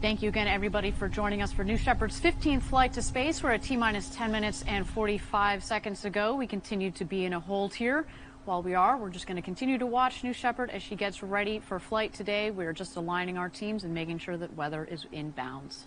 Thank you again, everybody, for joining us for New Shepard's 15th flight to space. We're at T-minus 10 minutes and 45 seconds to go. We continue to be in a hold here. While we're just going to continue to watch New Shepard as she gets ready for flight today. We're just aligning our teams and making sure that weather is in bounds.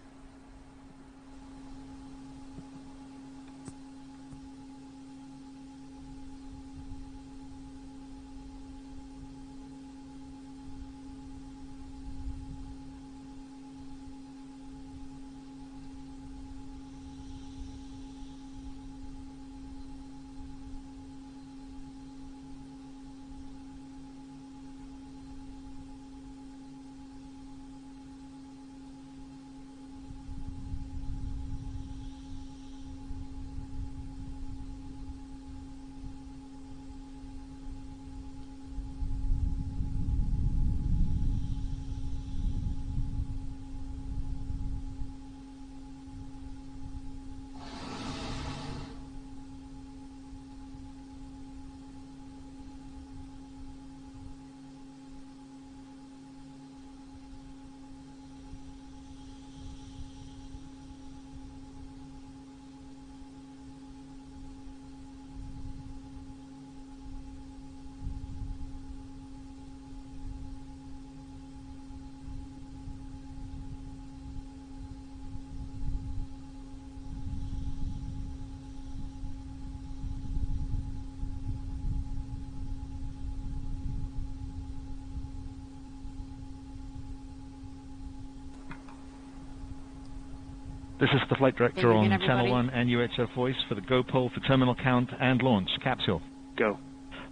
This is the flight director on Channel 1 and UHF voice for the go poll for terminal count and launch. Capsule. Go.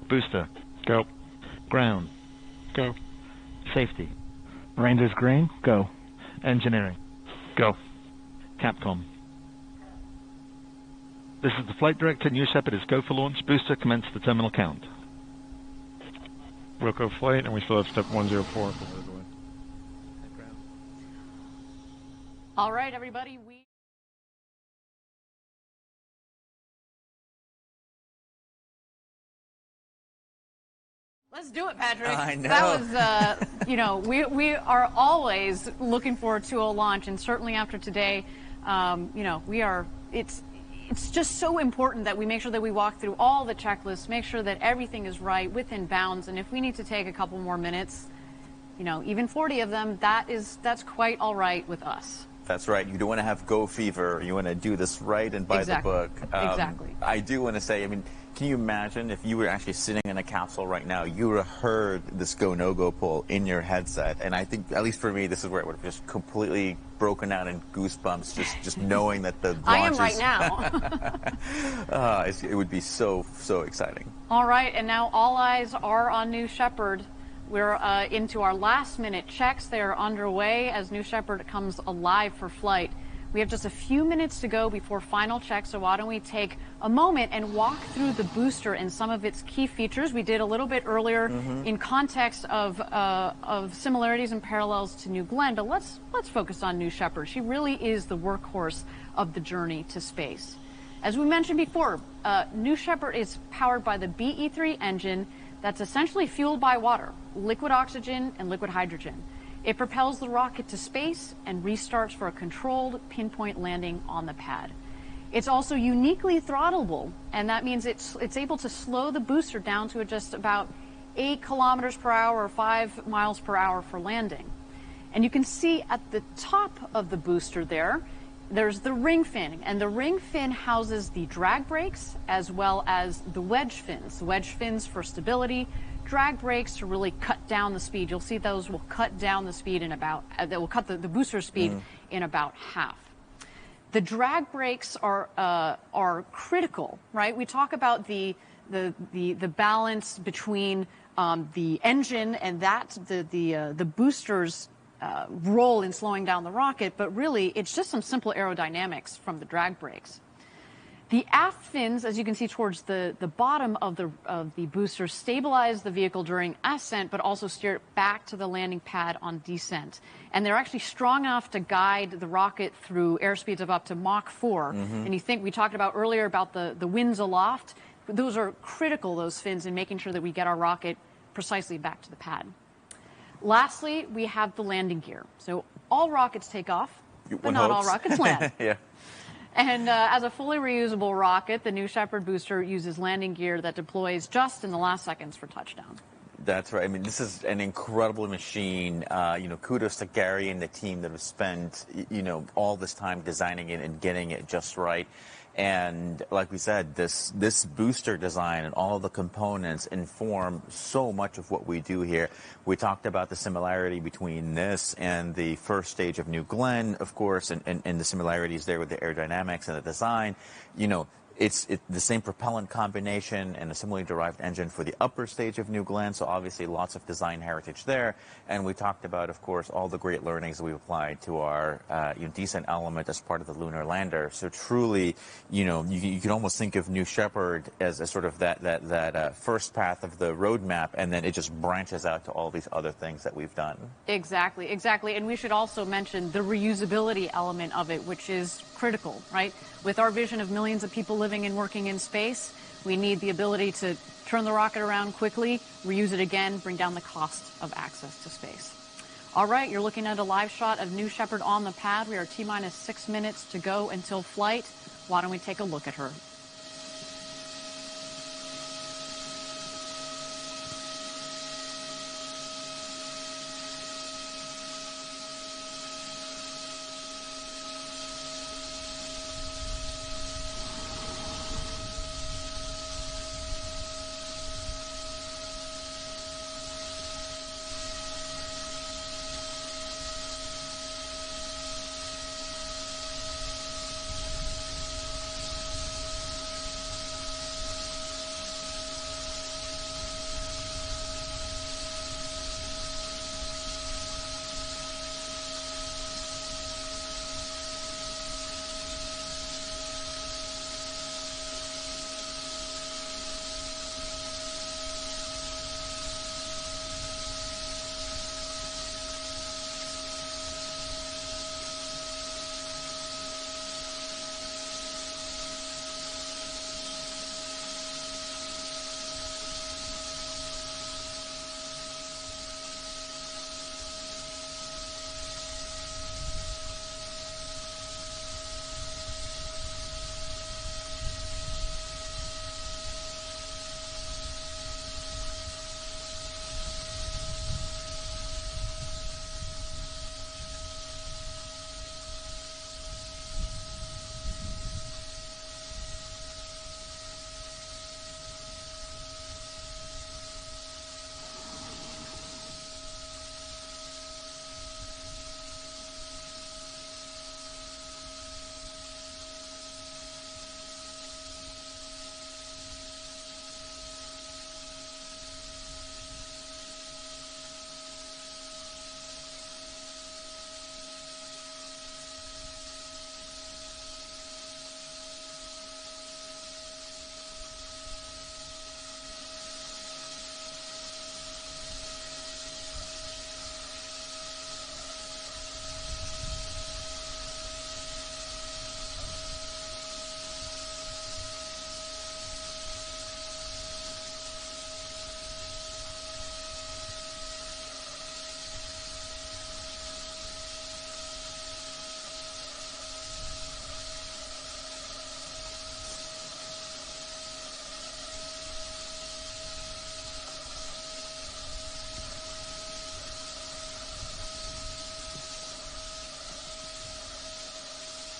Booster. Go. Ground. Go. Safety. Range is green. Go. Engineering. Go. Capcom. This is the flight director. New Shepard is go for launch. Booster, commence the terminal count. Wilco flight, and we still have step 104. All right, everybody. Let's do it, Patrick. I know. That was, you know, we are always looking forward to a launch, and certainly after today, you know, it's just so important that we make sure that we walk through all the checklists, make sure that everything is right, within bounds, and if we need to take a couple more minutes, you know, even 40 of them, that's quite all right with us. That's right. You don't want to have go fever. You want to do this right and by the book. Exactly. I do want to say, I mean, can you imagine if you were actually sitting in a capsule right now, you would have heard this go, no-go poll in your headset. And I think, at least for me, this is where it would have just completely broken out in goosebumps, just knowing that the launch I am right now. It would be so exciting. All right, and now all eyes are on New Shepard. We're into our last-minute checks. They are underway as New Shepard comes alive for flight. We have just a few minutes to go before final checks, so why don't we take a moment and walk through the booster and some of its key features. We did a little bit earlier in context of similarities and parallels to New Glenn, but let's focus on New Shepard. She really is the workhorse of the journey to space. As we mentioned before, New Shepard is powered by the BE-3 engine that's essentially fueled by water, liquid oxygen and liquid hydrogen. It propels the rocket to space and restarts for a controlled pinpoint landing on the pad. It's also uniquely throttleable, and that means it's able to slow the booster down to just about 8 kilometers per hour or 5 miles per hour for landing. And you can see at the top of the booster there's the ring fin, and the ring fin houses the drag brakes as well as the wedge fins. The wedge fins for stability, drag brakes to really cut down the speed. You'll see those will cut down the speed in about, that will cut the booster speed in about half. The drag brakes are critical, right? We talk about the balance between the engine and the booster's role in slowing down the rocket, but really it's just some simple aerodynamics from the drag brakes. The aft fins, as you can see towards the bottom of the booster, stabilize the vehicle during ascent, but also steer it back to the landing pad on descent. And they're actually strong enough to guide the rocket through airspeeds of up to Mach 4. And you think we talked about earlier about the winds aloft. Those are critical, those fins, in making sure that we get our rocket precisely back to the pad. Lastly, we have the landing gear. So all rockets take off, but One not all hopes. rockets land. Yeah. And as a fully reusable rocket, the new Shepard booster uses landing gear that deploys just in the last seconds for touchdown. That's right. I mean, this is an incredible machine. Kudos to Gary and the team that have spent, all this time designing it and getting it just right. And like we said, this booster design and all the components inform so much of what we do here. We talked about the similarity between this and the first stage of New Glenn, of course, and the similarities there with the aerodynamics and the design. It's the same propellant combination and a similarly derived engine for the upper stage of New Glenn, so obviously lots of design heritage there. And we talked about, of course, all the great learnings that we've applied to our descent element as part of the lunar lander. So truly, you can almost think of New Shepard as a sort of that first path of the roadmap, and then it just branches out to all these other things that we've done. Exactly. And we should also mention the reusability element of it, which is critical, right? With our vision of millions of people living and working in space, we need the ability to turn the rocket around quickly, reuse it again, bring down the cost of access to space. All right, you're looking at a live shot of New Shepard on the pad. We are T-minus 6 minutes to go until flight. Why don't we take a look at her?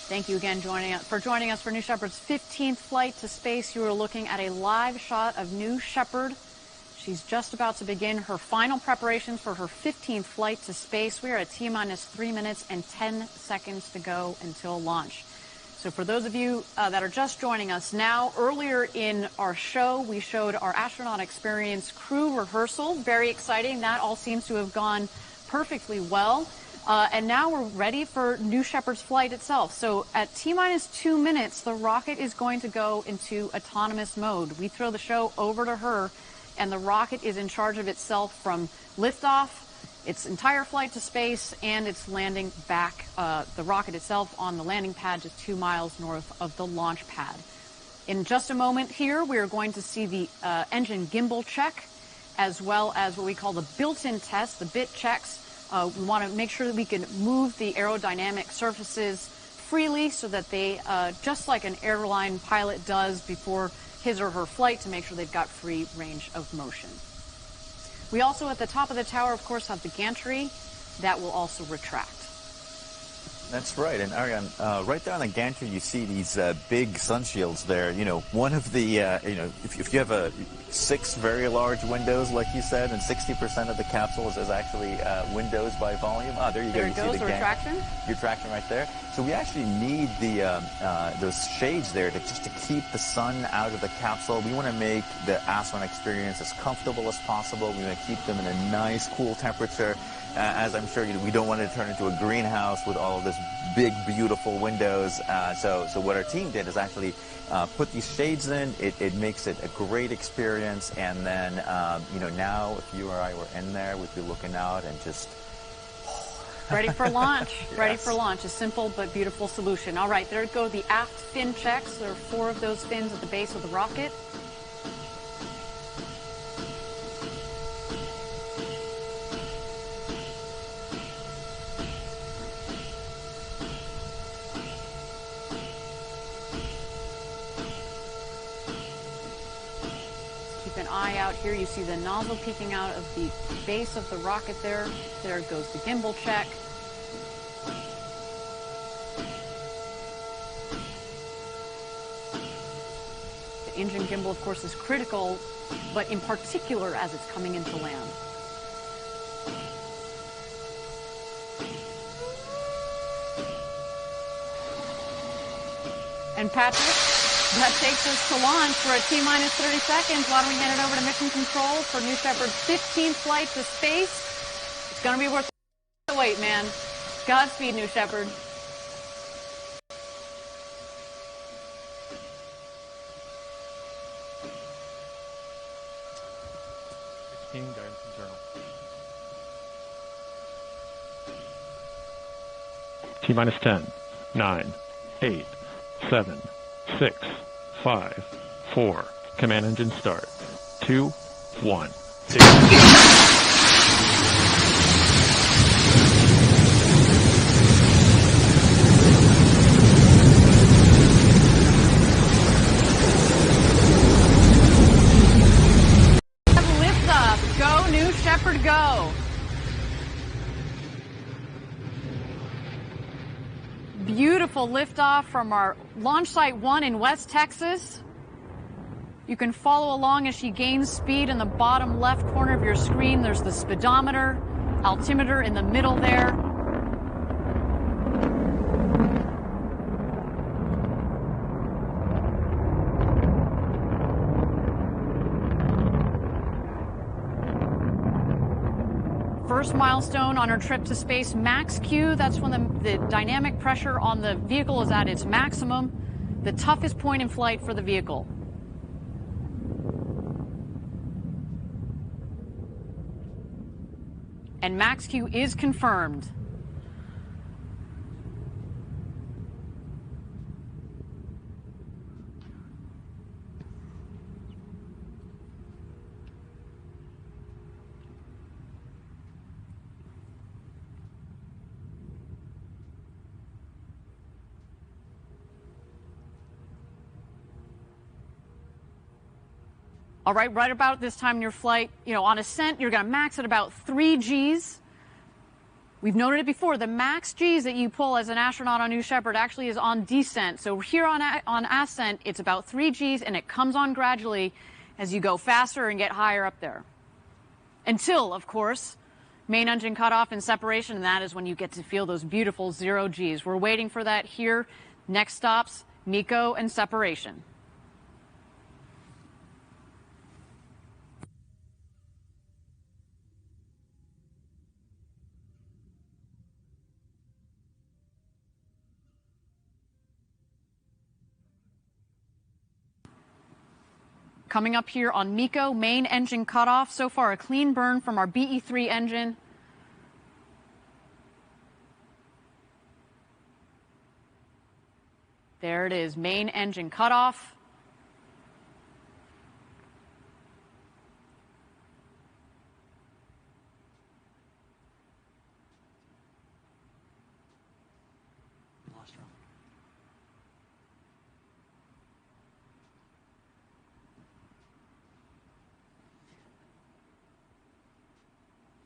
Thank you again for joining us for New Shepard's 15th flight to space. You are looking at a live shot of New Shepard. She's just about to begin her final preparations for her 15th flight to space. We are at T-minus 3 minutes and 10 seconds to go until launch. So for those of you that are just joining us now, earlier in our show, we showed our astronaut experience crew rehearsal. Very exciting. That all seems to have gone perfectly well. And now we're ready for New Shepard's flight itself. So at T-minus 2 minutes, the rocket is going to go into autonomous mode. We throw the show over to her, and the rocket is in charge of itself from liftoff, its entire flight to space, and its landing back, the rocket itself on the landing pad just 2 miles north of the launch pad. In just a moment here, we are going to see the engine gimbal check, as well as what we call the built-in test, the bit checks, We want to make sure that we can move the aerodynamic surfaces freely so that they, just like an airline pilot does before his or her flight, to make sure they've got free range of motion. We also, at the top of the tower, of course, have the gantry that will also retract. That's right, and Ariane, right there on the gantry, you see these big sun shields there. You know, one of the, if you have 6 very large windows, like you said, and 60% of the capsule is actually windows by volume. Ah, there you go. There it goes, the retraction. Retraction right there. So we actually need those shades there just to keep the sun out of the capsule. We want to make the astronaut experience as comfortable as possible. We want to keep them in a nice, cool temperature. As I'm sure we don't want it to turn into a greenhouse with all of this big, beautiful windows. So what our team did is actually put these shades in. It makes it a great experience. And then, now if you or I were in there, we'd be looking out and just... Ready for launch. Yes. Ready for launch. A simple but beautiful solution. All right, there go the aft fin checks. There are 4 of those fins at the base of the rocket. An eye out here. You see the nozzle peeking out of the base of the rocket there. There goes the gimbal check. The engine gimbal, of course, is critical, but in particular as it's coming into land. And Patrick, that takes us to launch. We're at T-minus 30 seconds. Why don't we hand it over to Mission Control for New Shepard's 15th flight to space. It's going to be worth the wait, man. Godspeed, New Shepard. Guidance internal. T-minus 10, 9, 8, 7, 6, 5, 4. Command engine start. 2, 1. Liftoff. Go, New Shepard, go. Beautiful liftoff from our launch site 1 in West Texas. You can follow along as she gains speed in the bottom left corner of your screen. There's the speedometer, altimeter in the middle there. First milestone on our trip to space, max Q. That's when the dynamic pressure on the vehicle is at its maximum, the toughest point in flight for the vehicle. And max Q is confirmed. All right, right about this time in your flight, on ascent, you're going to max at about 3 Gs. We've noted it before. The max Gs that you pull as an astronaut on New Shepard actually is on descent. So here on ascent, it's about 3 Gs, and it comes on gradually as you go faster and get higher up there. Until, of course, main engine cutoff and separation, and that is when you get to feel those beautiful 0 Gs. We're waiting for that here. Next stops, Meco and separation. Coming up here on Meco, main engine cutoff. So far, a clean burn from our BE-3 engine. There it is, main engine cutoff.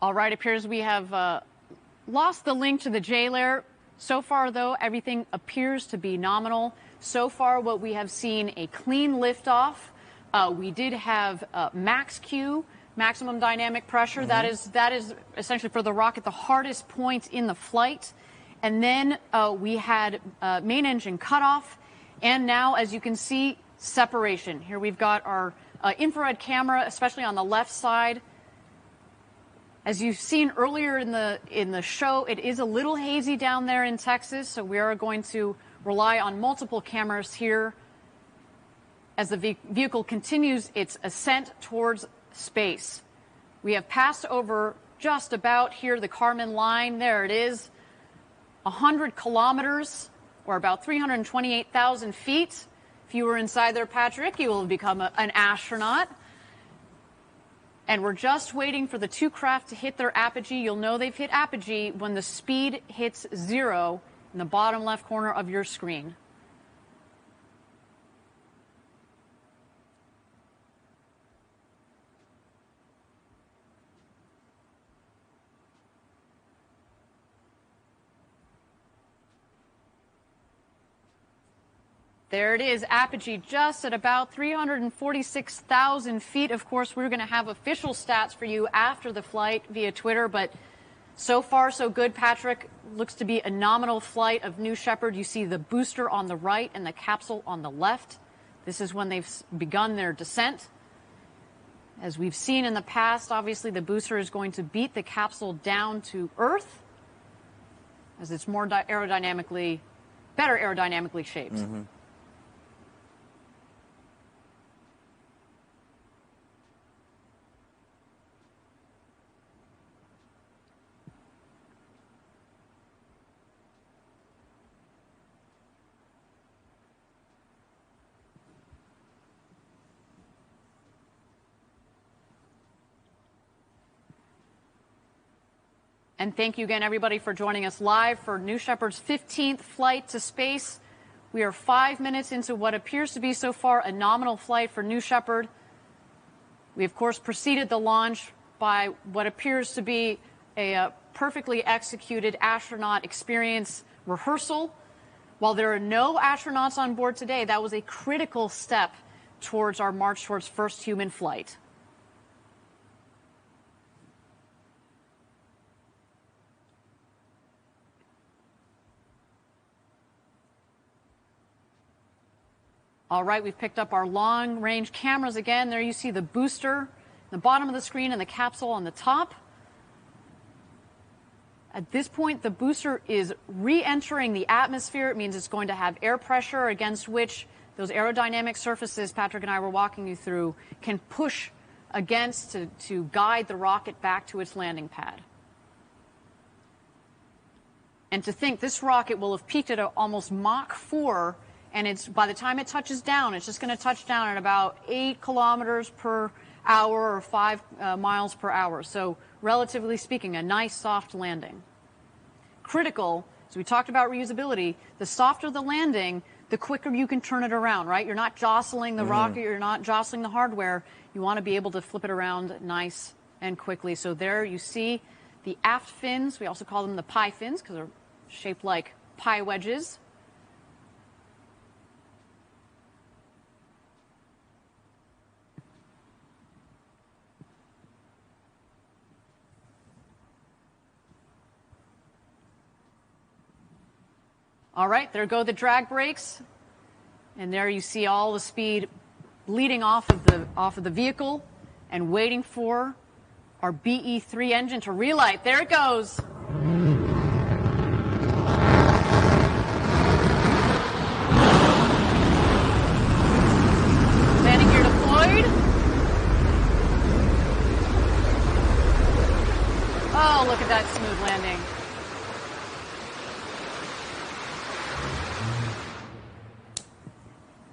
All right, appears we have lost the link to the J layer. So far, though, everything appears to be nominal. So far, what we have seen, a clean liftoff. We did have max Q, maximum dynamic pressure. Mm-hmm. That is essentially for the rocket the hardest point in the flight. And then we had main engine cutoff. And now, as you can see, separation. Here we've got our infrared camera, especially on the left side. As you've seen earlier in the show, it is a little hazy down there in Texas, so we are going to rely on multiple cameras here as the vehicle continues its ascent towards space. We have passed over just about here the Kármán line. There it is, 100 kilometers, or about 328,000 feet. If you were inside there, Patrick, you will have become an astronaut. And we're just waiting for the two craft to hit their apogee. You'll know they've hit apogee when the speed hits 0 in the bottom left corner of your screen. There it is, apogee just at about 346,000 feet. Of course, we're going to have official stats for you after the flight via Twitter, but so far so good. Patrick, looks to be a nominal flight of New Shepard. You see the booster on the right and the capsule on the left. This is when they've begun their descent. As we've seen in the past, obviously the booster is going to beat the capsule down to Earth as it's more better aerodynamically shaped. Mm-hmm. And thank you again, everybody, for joining us live for New Shepard's 15th flight to space. We are 5 minutes into what appears to be so far a nominal flight for New Shepard. We, of course, preceded the launch by what appears to be a perfectly executed astronaut experience rehearsal. While there are no astronauts on board today, that was a critical step towards our march towards first human flight. All right, we've picked up our long-range cameras again. There you see the booster, the bottom of the screen, and the capsule on the top. At this point, the booster is re-entering the atmosphere. It means it's going to have air pressure against which those aerodynamic surfaces Patrick and I were walking you through can push against to guide the rocket back to its landing pad. And to think this rocket will have peaked at almost Mach 4, and it's, by the time it touches down, it's just going to touch down at about 8 kilometers per hour or 5 miles per hour. So relatively speaking, a nice soft landing. Critical, as we talked about reusability, the softer the landing, the quicker you can turn it around, right? You're not jostling the rocket, you're not jostling the hardware. You want to be able to flip it around nice and quickly. So there you see the aft fins. We also call them the pie fins because they're shaped like pie wedges. All right, there go the drag brakes. And there you see all the speed bleeding off of the vehicle and waiting for our BE-3 engine to relight. There it goes. Landing gear deployed. Oh, look at that smooth landing.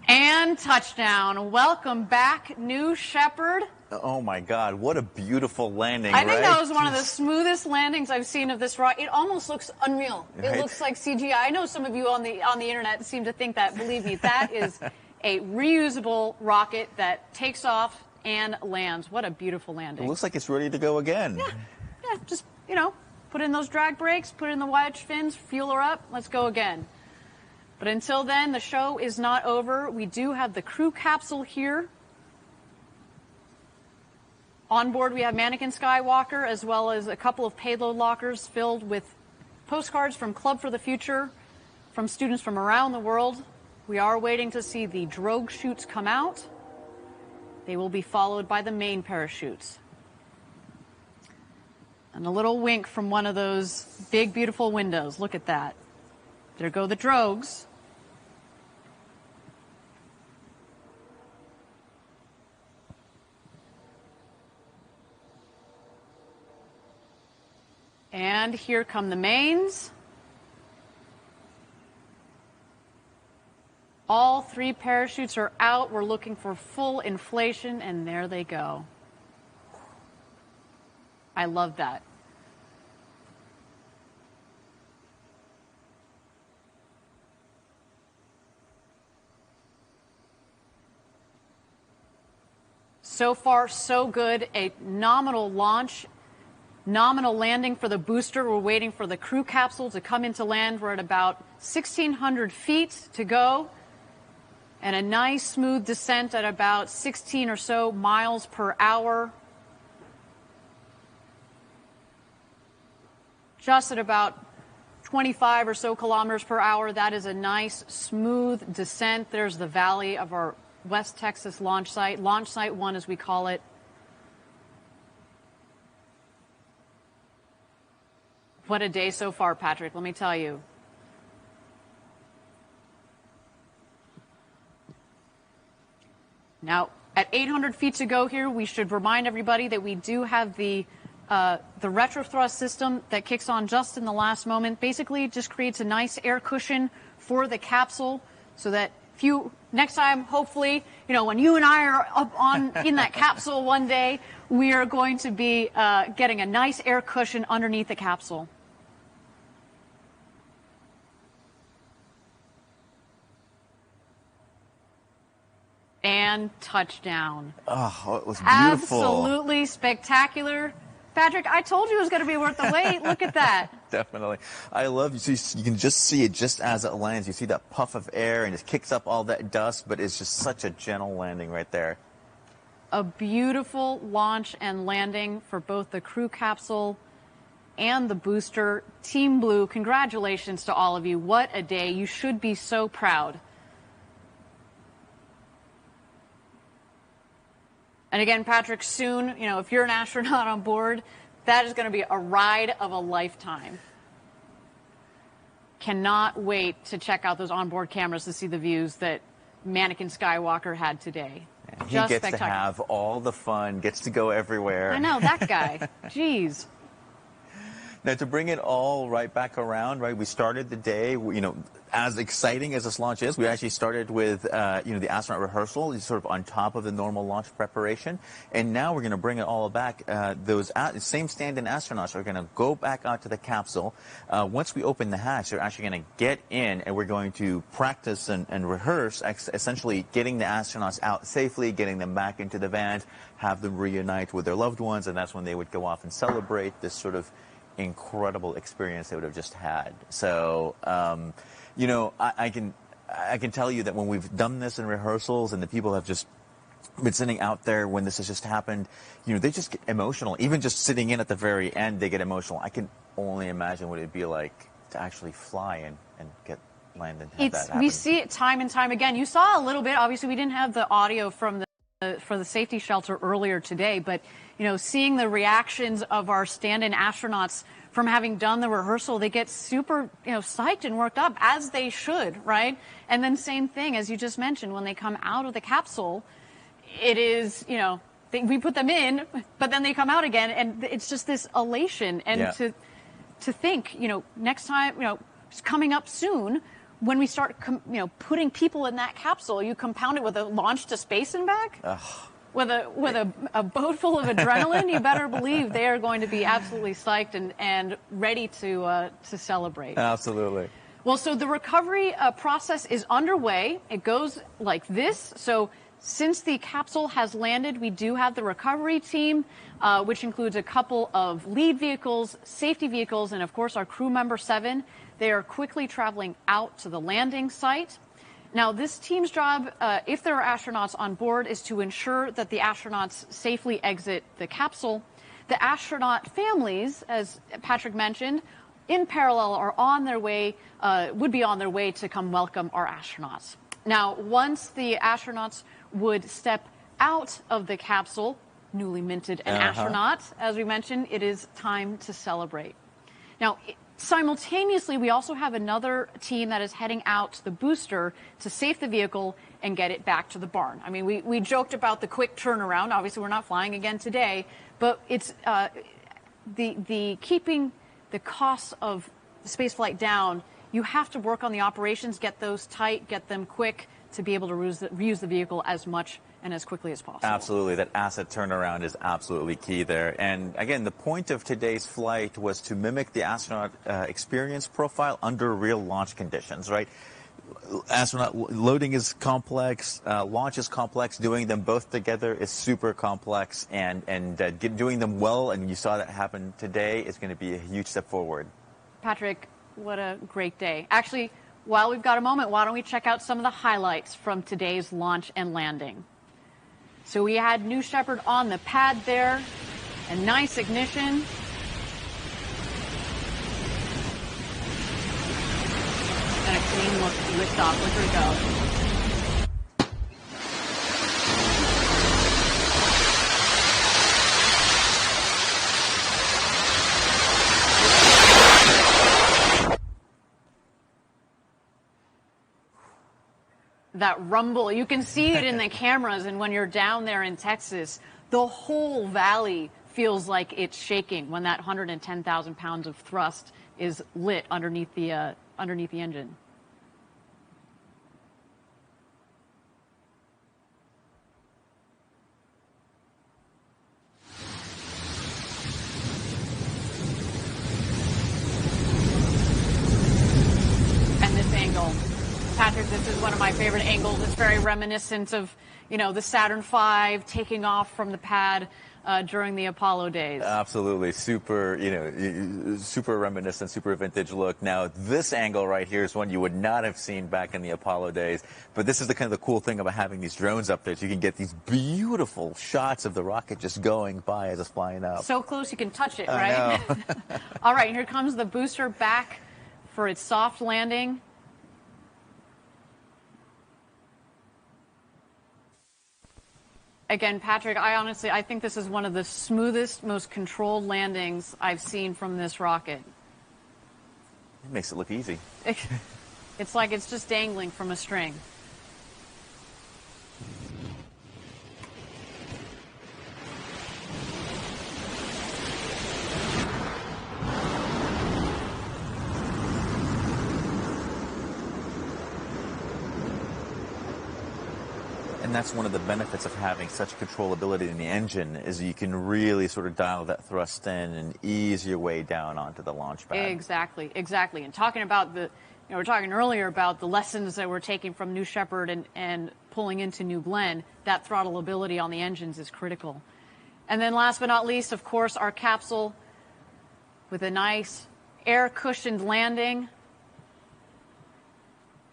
And touchdown. Welcome back, New Shepard. Oh my God, what a beautiful landing, I think that was one of the smoothest landings I've seen of this rocket. It almost looks unreal. Right? It looks like CGI. I know some of you on the internet seem to think that. Believe me, that is a reusable rocket that takes off and lands. What a beautiful landing. It looks like it's ready to go again. Yeah, just, you know, put in those drag brakes, put in the wedge fins, fuel her up, let's go again. But until then, the show is not over. We do have the crew capsule here. On board, we have Mannequin Skywalker, as well as a couple of payload lockers filled with postcards from Club for the Future, from students from around the world. We are waiting to see the drogue chutes come out. They will be followed by the main parachutes. And a little wink from one of those big, beautiful windows. Look at that. There go the drogues. And here come the mains. All 3 parachutes are out. We're looking for full inflation, and there they go. I love that. So far, so good. A nominal launch, nominal landing for the booster. We're waiting for the crew capsule to come into land. We're at about 1,600 feet to go. And a nice smooth descent at about 16 or so miles per hour. Just at about 25 or so kilometers per hour. That is a nice smooth descent. There's the valley of our West Texas launch Site 1 as we call it. What a day so far, Patrick, let me tell you. Now, at 800 feet to go here, we should remind everybody that we do have the retrothrust system that kicks on just in the last moment. Basically, it just creates a nice air cushion for the capsule so that if you, next time, hopefully, you know, when you and I are up on in that capsule one day, we are going to be getting a nice air cushion underneath the capsule. And touchdown. Oh, it was beautiful. Absolutely spectacular. Patrick, I told you it was going to be worth the wait. Look at that. Definitely. I love you. You can just see it just as it lands. You see that puff of air and it kicks up all that dust, but it's just such a gentle landing right there. A beautiful launch and landing for both the crew capsule and the booster. Team Blue, congratulations to all of you. What a day. You should be so proud. And again, Patrick, soon, you know, if you're an astronaut on board, that is going to be a ride of a lifetime. Cannot wait to check out those onboard cameras to see the views that Mannequin Skywalker had today. He gets to have all the fun, gets to go everywhere. I know, that guy. Jeez. Now, to bring it all right back around, right, we started the day, you know, as exciting as this launch is, we actually started with, you know, the astronaut rehearsal, sort of on top of the normal launch preparation. And now we're going to bring it all back. Those same stand-in astronauts are going to go back out to the capsule. Once we open the hatch, they're actually going to get in, and we're going to practice and rehearse, essentially getting the astronauts out safely, getting them back into the van, have them reunite with their loved ones, and that's when they would go off and celebrate this sort of incredible experience they would have just had. So, you know, I can tell you that when we've done this in rehearsals and the people have just been sitting out there when this has just happened, you know, they just get emotional. Even just sitting in at the very end, they get emotional. I can only imagine what it'd be like to actually fly and get landed. We see it time and time again. You saw a little bit. Obviously, we didn't have the audio from for the safety shelter earlier today, but you know, seeing the reactions of our stand-in astronauts from having done the rehearsal, they get super, you know, psyched and worked up, as they should, right? And then same thing, as you just mentioned, when they come out of the capsule, it is, you know, we put them in, but then they come out again, and it's just this elation. And to think, you know, next time, you know, it's coming up soon, when we start, you know, putting people in that capsule, you compound it with a launch to space and back. Ugh. With a boat full of adrenaline, you better believe they are going to be absolutely psyched and ready to celebrate. Absolutely. Well, so the recovery process is underway. It goes like this. So Since the capsule has landed, we do have the recovery team, which includes a couple of lead vehicles, safety vehicles, and of course our crew member 7. They are quickly traveling out to the landing site. Now, this team's job, if there are astronauts on board, is to ensure that the astronauts safely exit the capsule. The astronaut families, as Patrick mentioned, in parallel are on their way, would be on their way to come welcome our astronauts. Now, once the astronauts would step out of the capsule, newly minted an astronaut, as we mentioned, it is time to celebrate. Now, simultaneously, we also have another team that is heading out to the booster to safe the vehicle and get it back to the barn. I mean, we joked about the quick turnaround. Obviously, we're not flying again today, but it's the keeping the costs of spaceflight down. You have to work on the operations, get those tight, get them quick to be able to reuse the vehicle as much and as quickly as possible. Absolutely. That asset turnaround is absolutely key there. And again, the point of today's flight was to mimic the astronaut experience profile under real launch conditions, right? Astronaut loading is complex, launch is complex, doing them both together is super complex, and doing them well, and you saw that happen today, is going to be a huge step forward. Patrick, what a great day. Actually, while we've got a moment, why don't we check out some of the highlights from today's launch and landing. So we had New Shepard on the pad there, a nice ignition. And a clean lift off. Look her go. That rumble, you can see it in the cameras, and when you're down there in Texas, the whole valley feels like it's shaking when that 110,000 pounds of thrust is lit underneath the engine. And this angle. Patrick, this is one of my favorite angles. It's very reminiscent of, you know, the Saturn V taking off from the pad during the Apollo days. Absolutely. Super, you know, super reminiscent, super vintage look. Now, this angle right here is one you would not have seen back in the Apollo days. But this is the kind of the cool thing about having these drones up there. So you can get these beautiful shots of the rocket just going by as it's flying up. So close you can touch it, right? I know. All right, here comes the booster back for its soft landing. Again, Patrick, I think this is one of the smoothest, most controlled landings I've seen from this rocket. It makes it look easy. It's like it's just dangling from a string. And that's one of the benefits of having such controllability in the engine, is you can really sort of dial that thrust in and ease your way down onto the launch pad. Exactly, exactly. And talking about the, you know, we were talking earlier about the lessons that we're taking from New Shepard and pulling into New Glenn. That throttle ability on the engines is critical. And then last but not least, of course, our capsule with a nice air-cushioned landing.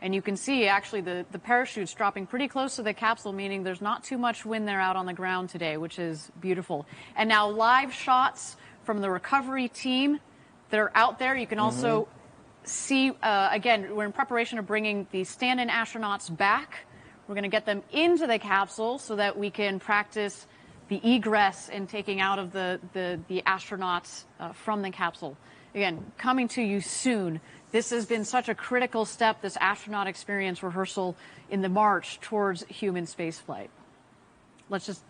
And you can see, actually, the parachute's dropping pretty close to the capsule, meaning there's not too much wind there out on the ground today, which is beautiful. And now live shots from the recovery team that are out there. You can also see, again, we're in preparation of bringing the stand-in astronauts back. We're going to get them into the capsule so that we can practice the egress and taking out of the astronauts from the capsule. Again, coming to you soon. This has been such a critical step, this astronaut experience rehearsal in the march towards human spaceflight. Let's just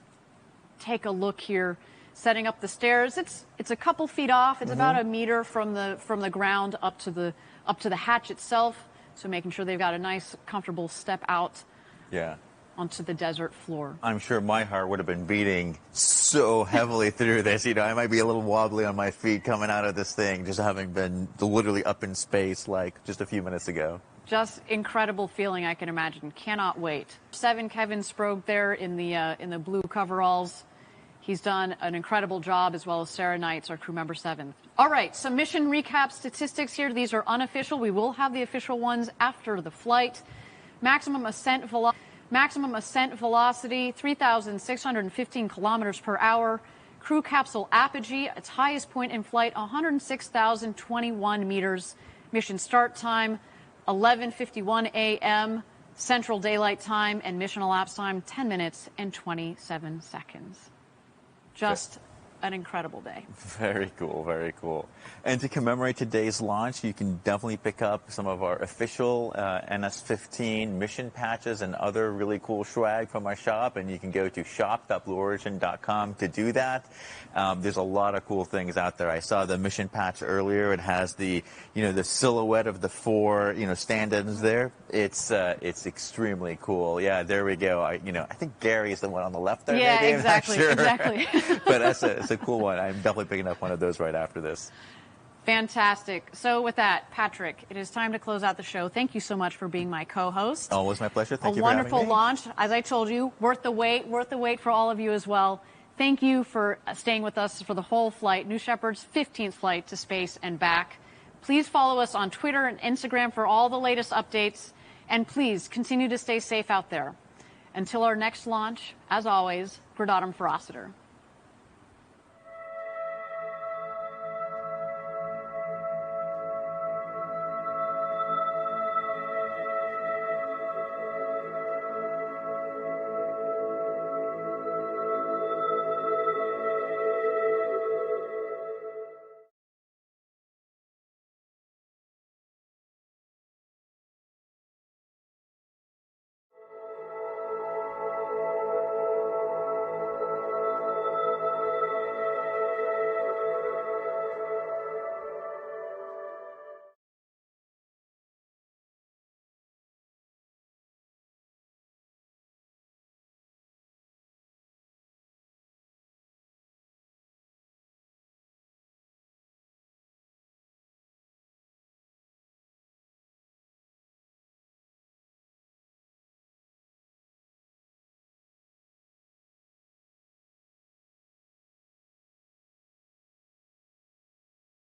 take a look here. Setting up the stairs. It's a couple feet off. It's about a meter from the ground up to the hatch itself. So making sure they've got a nice, comfortable step out. Yeah. Onto the desert floor. I'm sure my heart would have been beating so heavily through this. You know, I might be a little wobbly on my feet coming out of this thing, just having been literally up in space like just a few minutes ago. Just incredible feeling, I can imagine. Cannot wait. 7, Kevin Sprogge there in the blue coveralls. He's done an incredible job, as well as Sarah Knights, our crew member 7. All right, some mission recap statistics here. These are unofficial. We will have the official ones after the flight. Maximum ascent velocity, 3,615 kilometers per hour. Crew capsule Apogee, its highest point in flight, 106,021 meters. Mission start time, 11:51 a.m. Central Daylight Time, and mission elapsed time, 10 minutes and 27 seconds. Just an incredible day. Very cool, very cool. And to commemorate today's launch, you can definitely pick up some of our official NS-15 mission patches and other really cool swag from our shop, and you can go to shop.blueorigin.com to do that. There's a lot of cool things out there. I saw the mission patch earlier. It has the, the silhouette of the 4, stand-ins there. It's extremely cool. Yeah, there we go. I think Gary is the one on the left there. Yeah, maybe? exactly, I'm not sure. exactly. But it's a cool one. I'm definitely picking up one of those right after this. Fantastic. So with that, Patrick, it is time to close out the show. Thank you so much for being my co-host. Always my pleasure. Thank you for for having me. A wonderful launch. As I told you, worth the wait for all of you as well. Thank you for staying with us for the whole flight, New Shepard's 15th flight to space and back. Please follow us on Twitter and Instagram for all the latest updates. And please continue to stay safe out there. Until our next launch, as always, Gradatum Ferociter.